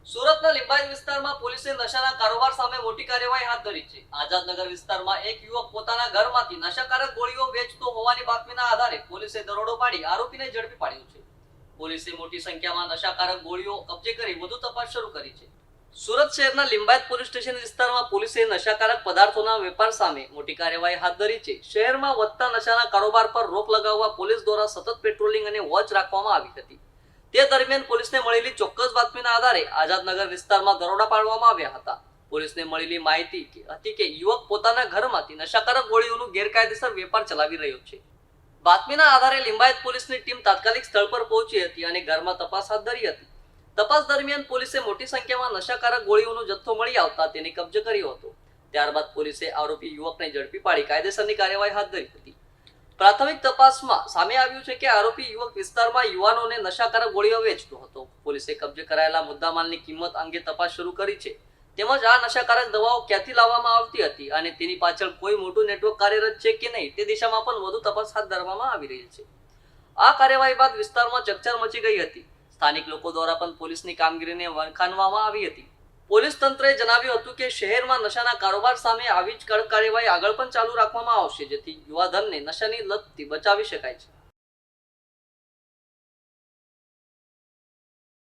સુરતના લિંબાયત વિસ્તારમાં પોલીસે નશાના કારોબાર સામે મોટી કાર્યવાહી હાથ ધરી છે। આઝાદનગર વિસ્તારમાં એક યુવક પોતાના ઘરમાંથી નશાકારક ગોળીઓ વેચતો હોવાની બાતમીના આધારે પોલીસે દરોડો પાડી આરોપીને ઝડપી પાડ્યો છે। પોલીસે મોટી સંખ્યામાં નશાકારક ગોળીઓ કબજે કરી વધુ તપાસ શરૂ કરી છે। સુરત શહેરના લિંબાયત પોલીસ સ્ટેશન વિસ્તારમાં પોલીસે નશાકારક પદાર્થોના વેપાર સામે મોટી કાર્યવાહી હાથ ધરી છે। શહેરમાં વધતા નશાના કારોબાર પર રોક લગાવવા પોલીસ દ્વારા સતત પેટ્રોલિંગ અને વોચ રાખવામાં આવી હતી। તે દરમિયાન પોલીસને મળેલી ચોક્કસ બાતમીના આધારે આઝાદનગર વિસ્તારમાં દરોડા પાડવામાં આવ્યા હતા। પોલીસને મળેલી માહિતી હતી કે યુવક પોતાના ઘરમાંથી નશાકારક ગોળીઓનું ગેરકાયદેસર વેપાર ચલાવી રહ્યો છે। બાતમીના આધારે લિંબાયત પોલીસની ટીમ તાત્કાલિક સ્થળ પર પહોંચી હતી અને ઘરમાં તપાસ હાથ ધરી હતી। તપાસ દરમિયાન પોલીસે મોટી સંખ્યામાં નશાકારક ગોળીઓનો જથ્થો મળી આવતા તેને કબજે કર્યો હતો। ત્યારબાદ પોલીસે આરોપી યુવકને ઝડપી પાડી કાયદેસરની કાર્યવાહી હાથ ધરી હતી। પ્રાથમિક તપાસમાં સામે આવ્યું છે કે આરોપી યુવક વિસ્તારમાં યુવાનોને નશાકારક ગોળીઓ વેચતો હતો। પોલીસે કબજે કરાયેલા મુદ્દામાલની કિંમત અંગે તપાસ શરૂ કરી છે। તેમજ આ નશાકારક દવાઓ ક્યાંથી લાવવામાં આવતી હતી અને તેની પાછળ કોઈ મોટું નેટવર્ક કાર્યરત છે કે નહીં તે દિશામાં પણ વધુ તપાસ હાથ ધરવામાં આવી રહી છે। આ કાર્યવાહી બાદ વિસ્તારમાં ચકચાર મચી ગઈ હતી। સ્થાનિક લોકો દ્વારા પણ પોલીસની કામગીરીને વખાણવામાં આવી હતી। પોલીસ તંત્રએ જણાવ્યું હતું કે શહેરમાં નશાના કારોબાર સામે આવી જ કડક કાર્યવાહી આગળ પણ ચાલુ રાખવામાં આવશે, જેથી યુવાધનને નશાની લતથી બચાવી શકાય છે।